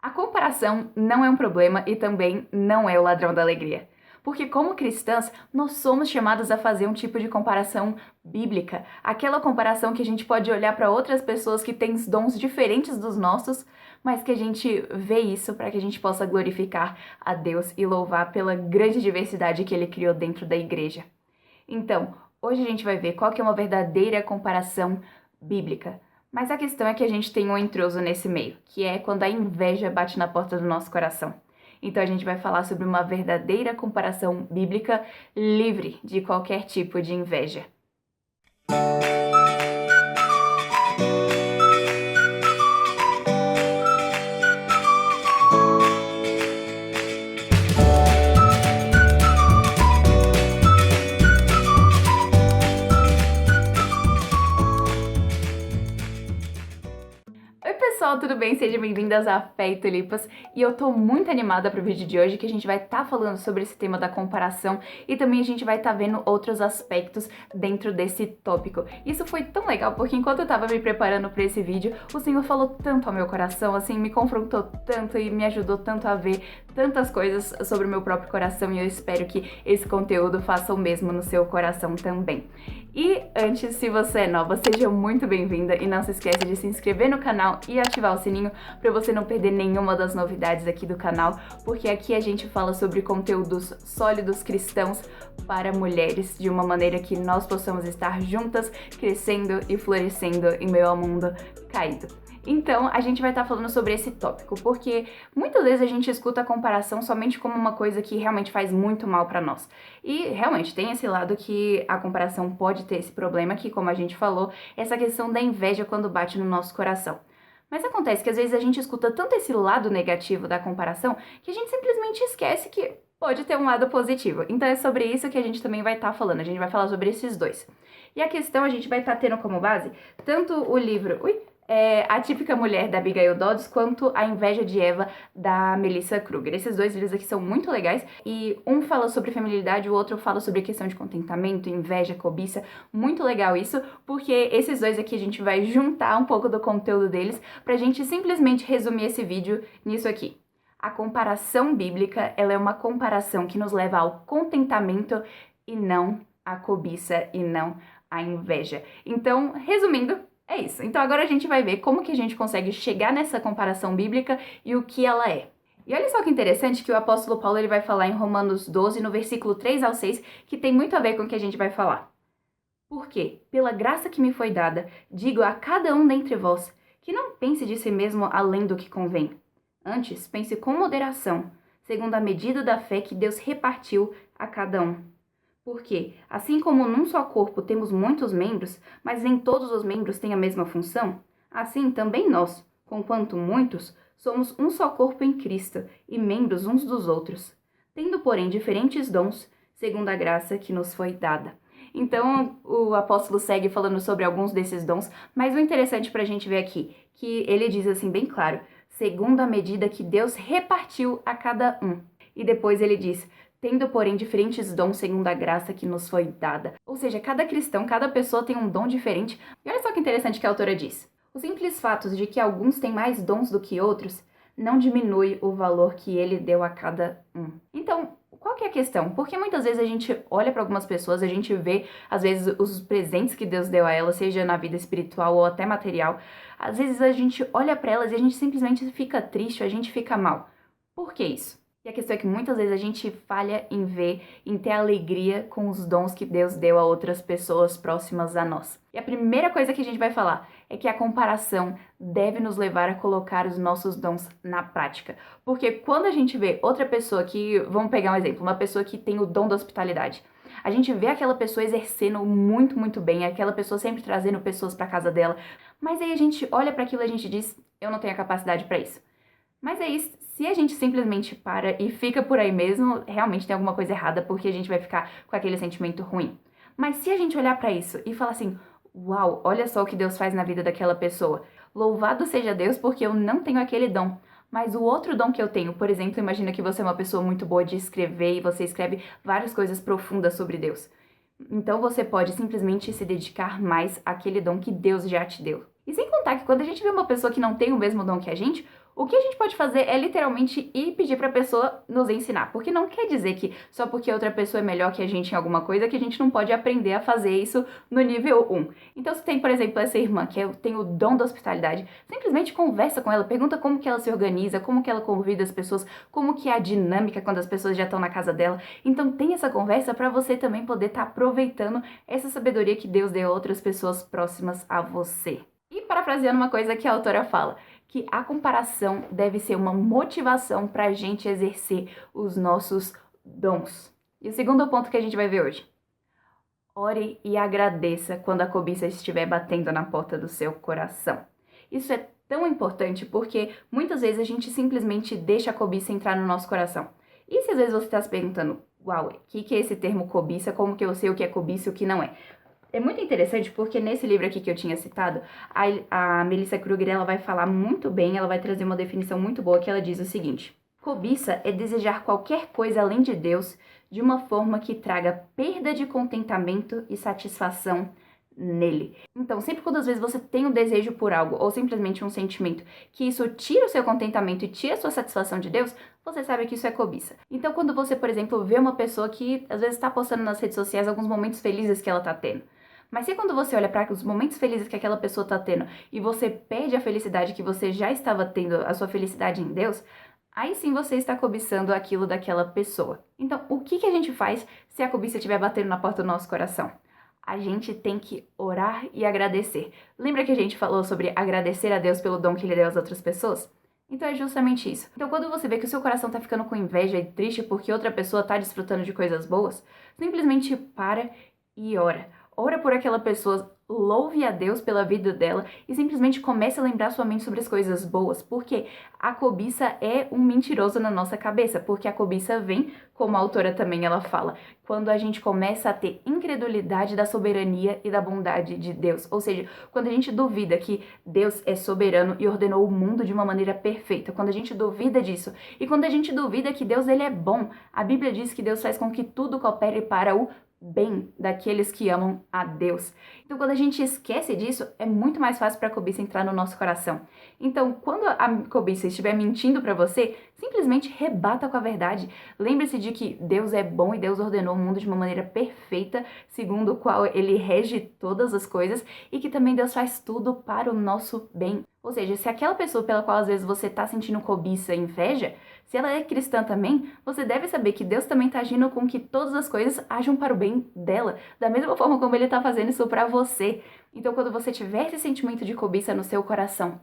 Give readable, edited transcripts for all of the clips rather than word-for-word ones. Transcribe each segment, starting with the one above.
A comparação não é um problema e também não é o ladrão da alegria. Porque, como cristãs, nós somos chamados a fazer um tipo de comparação bíblica. Aquela comparação que a gente pode olhar para outras pessoas que têm dons diferentes dos nossos, mas que a gente vê isso para que a gente possa glorificar a Deus e louvar pela grande diversidade que Ele criou dentro da igreja. Então, hoje a gente vai ver qual que é uma verdadeira comparação bíblica. Mas a questão é que a gente tem um intruso nesse meio, que é quando a inveja bate na porta do nosso coração. Então a gente vai falar sobre uma verdadeira comparação bíblica livre de qualquer tipo de inveja. Oi pessoal, tudo bem? Sejam bem-vindas a Fé e Tulipas, e eu tô muito animada pro vídeo de hoje, que a gente vai estar falando sobre esse tema da comparação e também a gente vai estar vendo outros aspectos dentro desse tópico. Isso foi tão legal, porque enquanto eu tava me preparando pra esse vídeo, o Senhor falou tanto ao meu coração, assim, me confrontou tanto e me ajudou tanto a ver tantas coisas sobre o meu próprio coração, e eu espero que esse conteúdo faça o mesmo no seu coração também. E antes, se você é nova, seja muito bem-vinda e não se esqueça de se inscrever no canal e ativar o sininho para você não perder nenhuma das novidades aqui do canal, porque aqui a gente fala sobre conteúdos sólidos cristãos para mulheres, de uma maneira que nós possamos estar juntas, crescendo e florescendo em meio ao mundo caído. Então, a gente vai estar falando sobre esse tópico, porque muitas vezes a gente escuta a comparação somente como uma coisa que realmente faz muito mal para nós. E realmente tem esse lado que a comparação pode ter esse problema, que como a gente falou, essa questão da inveja quando bate no nosso coração. Mas acontece que às vezes a gente escuta tanto esse lado negativo da comparação que a gente simplesmente esquece que pode ter um lado positivo. Então é sobre isso que a gente também vai estar falando, a gente vai falar sobre esses dois. E a questão a gente vai estar tendo como base tanto o livro... A Típica Mulher, da Abigail Dodds, quanto A Inveja de Eva, da Melissa Kruger. Esses dois livros aqui são muito legais, e um fala sobre feminilidade, o outro fala sobre questão de contentamento, inveja, cobiça. Muito legal isso, porque esses dois aqui a gente vai juntar um pouco do conteúdo deles pra gente simplesmente resumir esse vídeo nisso aqui. A comparação bíblica, ela é uma comparação que nos leva ao contentamento e não à cobiça e não à inveja. Então, resumindo, é isso. Então agora a gente vai ver como que a gente consegue chegar nessa comparação bíblica e o que ela é. E olha só que interessante que o apóstolo Paulo ele vai falar em Romanos 12, no versículo 3 ao 6, que tem muito a ver com o que a gente vai falar. Porque, pela graça que me foi dada, digo a cada um dentre vós, que não pense de si mesmo além do que convém. Antes, pense com moderação, segundo a medida da fé que Deus repartiu a cada um. Porque, assim como num só corpo temos muitos membros, mas nem todos os membros têm a mesma função, assim também nós, conquanto muitos, somos um só corpo em Cristo e membros uns dos outros, tendo, porém, diferentes dons, segundo a graça que nos foi dada. Então, o apóstolo segue falando sobre alguns desses dons, mas o interessante para a gente ver aqui, que ele diz assim bem claro, segundo a medida que Deus repartiu a cada um. E depois ele diz, tendo, porém, diferentes dons segundo a graça que nos foi dada. Ou seja, cada cristão, cada pessoa tem um dom diferente. E olha só que interessante que a autora diz. O simples fato de que alguns têm mais dons do que outros não diminui o valor que ele deu a cada um. Então, qual que é a questão? Porque muitas vezes a gente olha para algumas pessoas, a gente vê, às vezes, os presentes que Deus deu a elas, seja na vida espiritual ou até material. Às vezes a gente olha para elas e a gente simplesmente fica triste, a gente fica mal. Por que isso? E a questão é que muitas vezes a gente falha em ver, em ter alegria com os dons que Deus deu a outras pessoas próximas a nós. E a primeira coisa que a gente vai falar é que a comparação deve nos levar a colocar os nossos dons na prática. Porque quando a gente vê outra pessoa que, vamos pegar um exemplo, uma pessoa que tem o dom da hospitalidade, a gente vê aquela pessoa exercendo muito, muito bem, aquela pessoa sempre trazendo pessoas para casa dela, mas aí a gente olha para aquilo e a gente diz, eu não tenho a capacidade para isso. Mas é isso, se a gente simplesmente para e fica por aí mesmo, realmente tem alguma coisa errada, porque a gente vai ficar com aquele sentimento ruim. Mas se a gente olhar para isso e falar assim, uau, olha só o que Deus faz na vida daquela pessoa. Louvado seja Deus porque eu não tenho aquele dom. Mas o outro dom que eu tenho, por exemplo, imagina que você é uma pessoa muito boa de escrever e você escreve várias coisas profundas sobre Deus. Então você pode simplesmente se dedicar mais àquele dom que Deus já te deu. E sem contar que quando a gente vê uma pessoa que não tem o mesmo dom que a gente, O que a gente pode fazer é literalmente ir pedir pra pessoa nos ensinar, porque não quer dizer que só porque outra pessoa é melhor que a gente em alguma coisa que a gente não pode aprender a fazer isso no nível 1. Então se tem, por exemplo, essa irmã que tem o dom da hospitalidade, simplesmente conversa com ela, pergunta como que ela se organiza, como que ela convida as pessoas, como que é a dinâmica quando as pessoas já estão na casa dela. Então tem essa conversa para você também poder estar aproveitando essa sabedoria que Deus deu a outras pessoas próximas a você. E parafraseando uma coisa que a autora fala, que a comparação deve ser uma motivação para a gente exercer os nossos dons. E o segundo ponto que a gente vai ver hoje. Ore e agradeça quando a cobiça estiver batendo na porta do seu coração. Isso é tão importante porque muitas vezes a gente simplesmente deixa a cobiça entrar no nosso coração. E se às vezes você está se perguntando, uau, o que é esse termo cobiça? Como que eu sei o que é cobiça e o que não é? É muito interessante porque nesse livro aqui que eu tinha citado, a Melissa Kruger, ela vai falar muito bem, ela vai trazer uma definição muito boa que ela diz o seguinte: cobiça é desejar qualquer coisa além de Deus de uma forma que traga perda de contentamento e satisfação nele. Então, sempre quando às vezes você tem um desejo por algo ou simplesmente um sentimento que isso tira o seu contentamento e tira a sua satisfação de Deus, você sabe que isso é cobiça. Então, quando você, por exemplo, vê uma pessoa que às vezes está postando nas redes sociais alguns momentos felizes que ela está tendo, mas se quando você olha para os momentos felizes que aquela pessoa está tendo e você perde a felicidade que você já estava tendo, a sua felicidade em Deus, aí sim você está cobiçando aquilo daquela pessoa. Então, o que a gente faz se a cobiça estiver batendo na porta do nosso coração? A gente tem que orar e agradecer. Lembra que a gente falou sobre agradecer a Deus pelo dom que Ele deu às outras pessoas? Então é justamente isso. Então quando você vê que o seu coração tá ficando com inveja e triste porque outra pessoa tá desfrutando de coisas boas, simplesmente para e ora. Ora por aquela pessoa, louve a Deus pela vida dela e simplesmente comece a lembrar sua mente sobre as coisas boas, porque a cobiça é um mentiroso na nossa cabeça, porque a cobiça vem, como a autora também ela fala, quando a gente começa a ter incredulidade da soberania e da bondade de Deus, ou seja, quando a gente duvida que Deus é soberano e ordenou o mundo de uma maneira perfeita, quando a gente duvida disso e quando a gente duvida que Deus ele é bom, a Bíblia diz que Deus faz com que tudo coopere para o bem daqueles que amam a Deus. Então, quando a gente esquece disso, é muito mais fácil para a cobiça entrar no nosso coração. Então, quando a cobiça estiver mentindo para você, simplesmente rebata com a verdade. Lembre-se de que Deus é bom e Deus ordenou o mundo de uma maneira perfeita, segundo o qual Ele rege todas as coisas e que também Deus faz tudo para o nosso bem. Ou seja, se aquela pessoa pela qual às vezes você está sentindo cobiça e inveja, se ela é cristã também, você deve saber que Deus também está agindo com que todas as coisas ajam para o bem dela, da mesma forma como Ele está fazendo isso para você. Então, quando você tiver esse sentimento de cobiça no seu coração,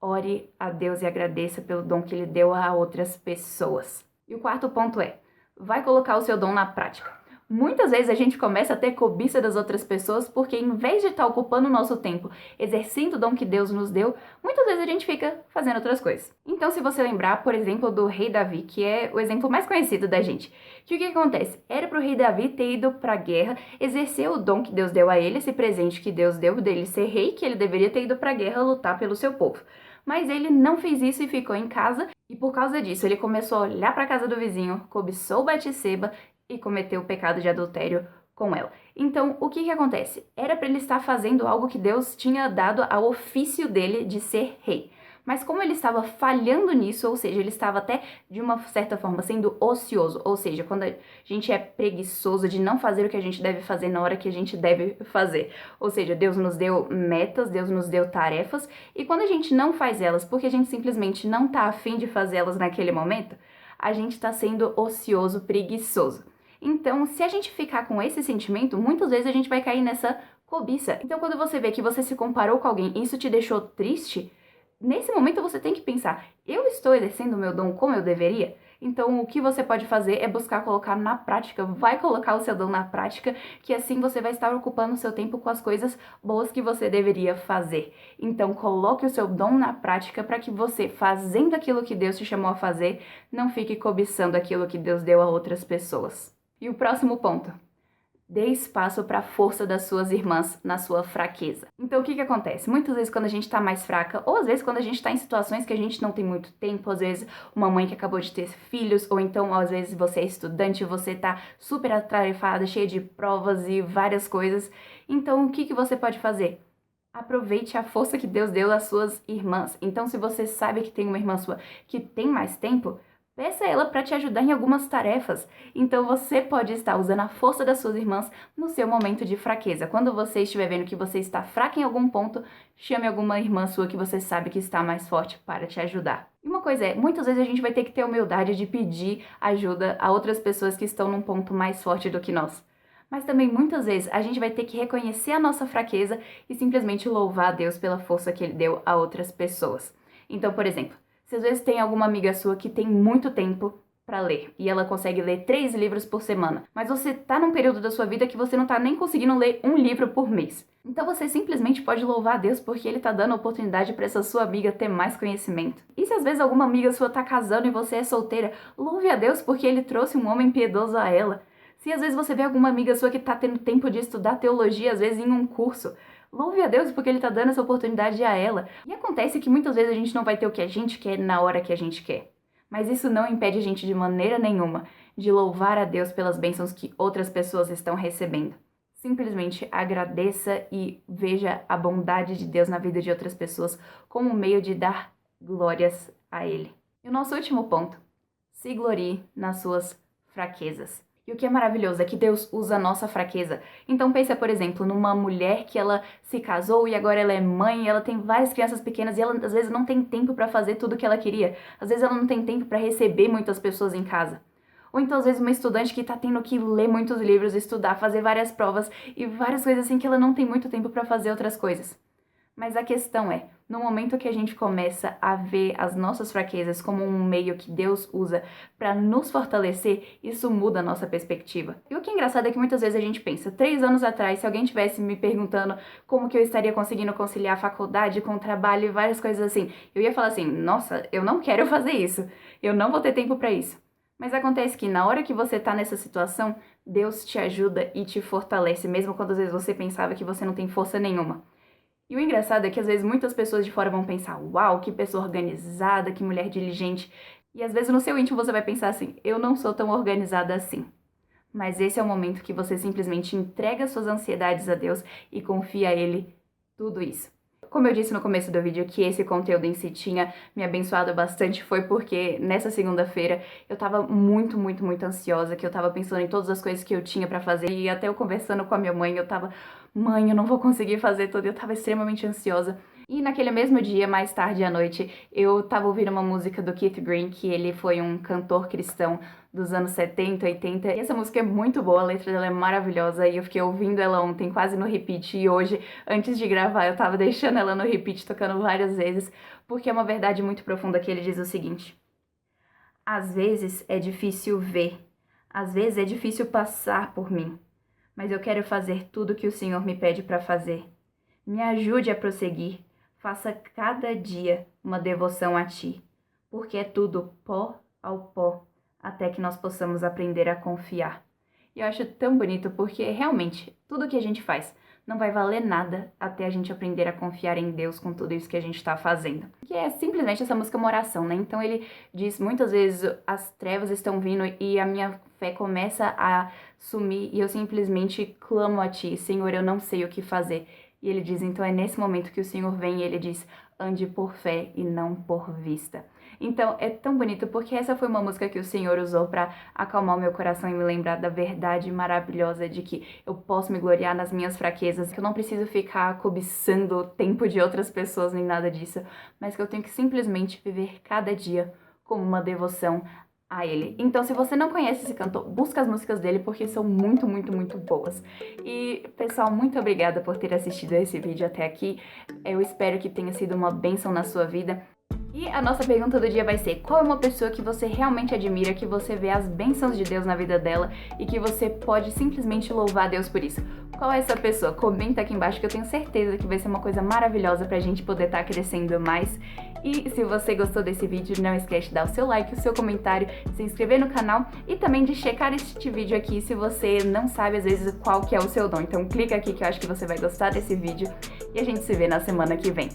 ore a Deus e agradeça pelo dom que Ele deu a outras pessoas. E o quarto ponto é, vai colocar o seu dom na prática. Muitas vezes a gente começa a ter cobiça das outras pessoas porque em vez de estar ocupando o nosso tempo exercendo o dom que Deus nos deu, muitas vezes a gente fica fazendo outras coisas. Então, se você lembrar, por exemplo, do rei Davi, que é o exemplo mais conhecido da gente, que o que acontece? Era para o rei Davi ter ido para a guerra, exercer o dom que Deus deu a ele, esse presente que Deus deu dele ser rei, que ele deveria ter ido para a guerra lutar pelo seu povo. Mas ele não fez isso e ficou em casa, e por causa disso ele começou a olhar para a casa do vizinho, cobiçou Batseba e cometeu o pecado de adultério com ela. Então, o que acontece? Era para ele estar fazendo algo que Deus tinha dado ao ofício dele de ser rei. Mas como ele estava falhando nisso, ou seja, ele estava até, de uma certa forma, sendo ocioso, ou seja, quando a gente é preguiçoso de não fazer o que a gente deve fazer na hora que a gente deve fazer. Ou seja, Deus nos deu metas, Deus nos deu tarefas, e quando a gente não faz elas porque a gente simplesmente não está afim de fazê-las naquele momento, a gente está sendo ocioso, preguiçoso. Então, se a gente ficar com esse sentimento, muitas vezes a gente vai cair nessa cobiça. Então, quando você vê que você se comparou com alguém e isso te deixou triste, nesse momento você tem que pensar, eu estou exercendo o meu dom como eu deveria? Então, o que você pode fazer é buscar colocar na prática, vai colocar o seu dom na prática, que assim você vai estar ocupando o seu tempo com as coisas boas que você deveria fazer. Então, coloque o seu dom na prática para que você, fazendo aquilo que Deus te chamou a fazer, não fique cobiçando aquilo que Deus deu a outras pessoas. E o próximo ponto, dê espaço para a força das suas irmãs na sua fraqueza. Então, o que acontece? Muitas vezes quando a gente está mais fraca, ou às vezes quando a gente está em situações que a gente não tem muito tempo, às vezes uma mãe que acabou de ter filhos, ou então às vezes você é estudante, você está super atarefada, cheia de provas e várias coisas. Então, o que você pode fazer? Aproveite a força que Deus deu às suas irmãs. Então, se você sabe que tem uma irmã sua que tem mais tempo, peça ela para te ajudar em algumas tarefas. Então, você pode estar usando a força das suas irmãs no seu momento de fraqueza. Quando você estiver vendo que você está fraca em algum ponto, chame alguma irmã sua que você sabe que está mais forte para te ajudar. E uma coisa é, muitas vezes a gente vai ter que ter humildade de pedir ajuda a outras pessoas que estão num ponto mais forte do que nós. Mas também muitas vezes a gente vai ter que reconhecer a nossa fraqueza e simplesmente louvar a Deus pela força que Ele deu a outras pessoas. Então, por exemplo, se às vezes tem alguma amiga sua que tem muito tempo para ler e ela consegue ler 3 livros por semana, mas você tá num período da sua vida que você não tá nem conseguindo ler um livro por mês. Então você simplesmente pode louvar a Deus porque Ele tá dando a oportunidade para essa sua amiga ter mais conhecimento. E se às vezes alguma amiga sua tá casando e você é solteira, louve a Deus porque Ele trouxe um homem piedoso a ela. Se às vezes você vê alguma amiga sua que tá tendo tempo de estudar teologia, às vezes em um curso, louve a Deus porque Ele tá dando essa oportunidade a ela. E acontece que muitas vezes a gente não vai ter o que a gente quer na hora que a gente quer. Mas isso não impede a gente de maneira nenhuma de louvar a Deus pelas bênçãos que outras pessoas estão recebendo. Simplesmente agradeça e veja a bondade de Deus na vida de outras pessoas como um meio de dar glórias a Ele. E o nosso último ponto, se glorie nas suas fraquezas. E o que é maravilhoso é que Deus usa a nossa fraqueza. Então pensa, por exemplo, numa mulher que ela se casou e agora ela é mãe, e ela tem várias crianças pequenas e ela às vezes não tem tempo para fazer tudo o que ela queria. Às vezes ela não tem tempo para receber muitas pessoas em casa. Ou então às vezes uma estudante que tá tendo que ler muitos livros, estudar, fazer várias provas e várias coisas assim que ela não tem muito tempo para fazer outras coisas. Mas a questão é, no momento que a gente começa a ver as nossas fraquezas como um meio que Deus usa para nos fortalecer, isso muda a nossa perspectiva. E o que é engraçado é que muitas vezes a gente pensa, 3 anos atrás, se alguém tivesse me perguntando como que eu estaria conseguindo conciliar a faculdade com o trabalho e várias coisas assim, eu ia falar assim, nossa, eu não quero fazer isso, eu não vou ter tempo para isso. Mas acontece que na hora que você tá nessa situação, Deus te ajuda e te fortalece, mesmo quando às vezes você pensava que você não tem força nenhuma. E o engraçado é que às vezes muitas pessoas de fora vão pensar, uau, que pessoa organizada, que mulher diligente. E às vezes no seu íntimo você vai pensar assim, eu não sou tão organizada assim. Mas esse é o momento que você simplesmente entrega suas ansiedades a Deus e confia a Ele tudo isso. Como eu disse no começo do vídeo que esse conteúdo em si tinha me abençoado bastante, foi porque nessa segunda-feira eu tava muito ansiosa, que eu tava pensando em todas as coisas que eu tinha pra fazer, e até eu conversando com a minha mãe, eu tava, mãe, eu não vou conseguir fazer tudo, eu tava extremamente ansiosa. E naquele mesmo dia, mais tarde à noite, eu tava ouvindo uma música do Keith Green, que ele foi um cantor cristão dos anos 70, 80, e essa música é muito boa, a letra dela é maravilhosa, e eu fiquei ouvindo ela ontem, quase no repeat, e hoje, antes de gravar, eu tava deixando ela no repeat, tocando várias vezes, porque é uma verdade muito profunda que ele diz o seguinte: às vezes é difícil ver, às vezes é difícil passar por mim, mas eu quero fazer tudo que o Senhor me pede para fazer. Me ajude a prosseguir. Faça cada dia uma devoção a Ti, porque é tudo pó ao pó, até que nós possamos aprender a confiar. E eu acho tão bonito porque realmente tudo que a gente faz não vai valer nada até a gente aprender a confiar em Deus com tudo isso que a gente está fazendo. Que é simplesmente essa música uma oração, né? Então ele diz, muitas vezes as trevas estão vindo e a minha fé começa a sumir e eu simplesmente clamo a Ti, Senhor, eu não sei o que fazer. E ele diz, então é nesse momento que o Senhor vem e ele diz, ande por fé e não por vista. Então é tão bonito porque essa foi uma música que o Senhor usou para acalmar o meu coração e me lembrar da verdade maravilhosa de que eu posso me gloriar nas minhas fraquezas, que eu não preciso ficar cobiçando o tempo de outras pessoas nem nada disso, mas que eu tenho que simplesmente viver cada dia como uma devoção a ele. Então, se você não conhece esse cantor, busca as músicas dele porque são muito boas. E, pessoal, muito obrigada por ter assistido esse vídeo até aqui. Eu espero que tenha sido uma bênção na sua vida. E a nossa pergunta do dia vai ser, qual é uma pessoa que você realmente admira, que você vê as bênçãos de Deus na vida dela e que você pode simplesmente louvar a Deus por isso? Qual é essa pessoa? Comenta aqui embaixo que eu tenho certeza que vai ser uma coisa maravilhosa pra gente poder estar crescendo mais. E se você gostou desse vídeo, não esquece de dar o seu like, o seu comentário, se inscrever no canal e também de checar este vídeo aqui se você não sabe às vezes qual que é o seu dom. Então clica aqui que eu acho que você vai gostar desse vídeo e a gente se vê na semana que vem.